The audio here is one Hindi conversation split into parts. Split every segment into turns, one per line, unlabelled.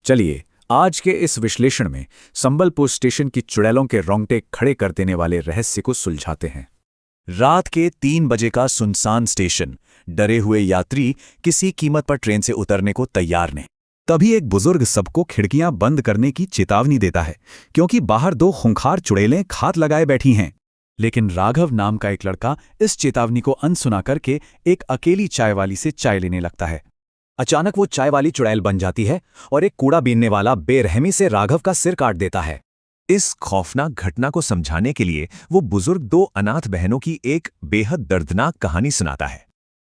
चलिए, आज के इस विश्लेषण में संबलपुर स्टेशन की चुड़ैलों के रोंगटे खड़े कर देने वाले रहस्य को सुलझाते हैं। रात के 3 बजे का सुनसान स्टेशन, डरे हुए यात्री किसी कीमत पर ट्रेन से उतरने को तैयार नहीं। तभी एक बुजुर्ग सबको खिड़कियां बंद करने की चेतावनी देता है, क्योंकि बाहर 2 खूंखार चुड़ैलें घात लगाए बैठी हैं। लेकिन राघव नाम का एक लड़का इस चेतावनी को अनसुना करके एक अकेली चाय वाली से चाय लेने लगता है। अचानक वो चाय वाली चुड़ैल बन जाती है और एक कूड़ा बीनने वाला बेरहमी से राघव का सिर काट देता है।
इस खौफनाक घटना को समझाने के लिए वो बुजुर्ग 2 अनाथ बहनों की एक बेहद दर्दनाक कहानी सुनाता है।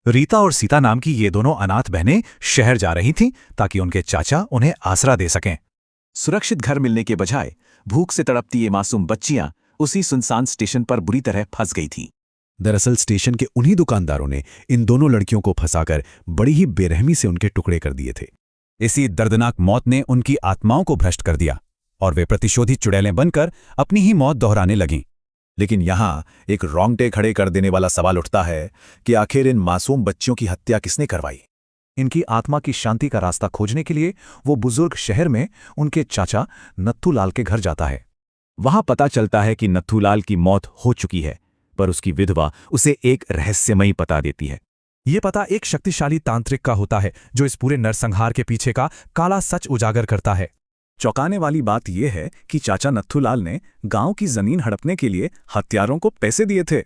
रीता और सीता नाम की ये दोनों अनाथ बहनें शहर जा रही थीं ताकि उनके चाचा उन्हें आसरा दे सकें।
सुरक्षित घर मिलने के बजाय भूख से तड़पती ये मासूम बच्चियां उसी सुनसान स्टेशन पर बुरी तरह फंस गई थीं।
दरअसल स्टेशन के उन्हीं दुकानदारों ने इन दोनों लड़कियों को फंसाकर बड़ी ही बेरहमी से उनके टुकड़े कर दिए थे। इसी दर्दनाक मौत ने उनकी आत्माओं को भ्रष्ट कर दिया और वे प्रतिशोधी चुड़ैलें बनकर अपनी ही मौत दोहराने लगीं।
लेकिन यहाँ एक रोंगटे खड़े कर देने वाला सवाल उठता है कि आखिर इन मासूम बच्चियों की हत्या किसने करवाई।
इनकी आत्मा की शांति का रास्ता खोजने के लिए वो बुजुर्ग शहर में उनके चाचा नत्थूलाल के घर जाता है।
वहां पता चलता है कि नत्थूलाल की मौत हो चुकी है, पर उसकी विधवा उसे एक रहस्यमयी पता देती है।
ये पता एक शक्तिशाली तांत्रिक का होता है जो इस पूरे नरसंहार के पीछे का काला सच उजागर करता है।
चौंकाने वाली बात यह है कि चाचा नत्थूलाल ने गांव की जमीन हड़पने के लिए हत्यारों को पैसे दिए थे।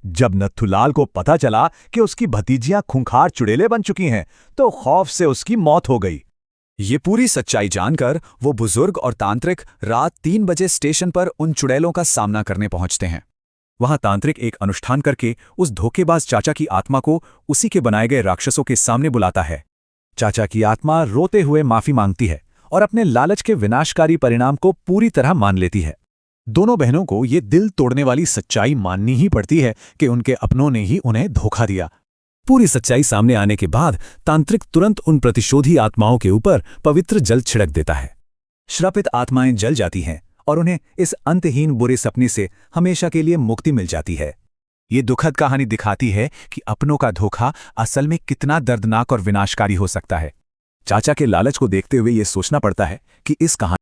जब नत्थूलाल को पता चला कि उसकी भतीजियां खूंखार चुड़ैलें बन चुकी हैं, तो खौफ से उसकी मौत हो गई।
ये पूरी सच्चाई जानकर वो बुजुर्ग और तांत्रिक रात 3 बजे स्टेशन पर उन चुड़ैलों का सामना करने पहुंचते हैं। वहां तांत्रिक एक अनुष्ठान करके उस धोखेबाज चाचा की आत्मा को उसी के बनाए गए राक्षसों के सामने बुलाता है। चाचा की आत्मा रोते हुए माफी मांगती है और अपने लालच के विनाशकारी परिणाम को पूरी तरह मान लेती है। दोनों बहनों को ये दिल तोड़ने वाली सच्चाई माननी ही पड़ती है कि उनके अपनों ने ही उन्हें धोखा दिया। पूरी सच्चाई सामने आने के बाद तांत्रिक तुरंत उन प्रतिशोधी आत्माओं के ऊपर पवित्र जल छिड़क देता है। श्रापित आत्माएं जल जाती हैं और उन्हें इस अंतहीन बुरे सपने से हमेशा के लिए मुक्ति मिल जाती है। ये दुखद कहानी दिखाती है कि अपनों का धोखा असल में कितना दर्दनाक और विनाशकारी हो सकता है। चाचा के लालच को देखते हुए ये सोचना पड़ता है कि इस कहानी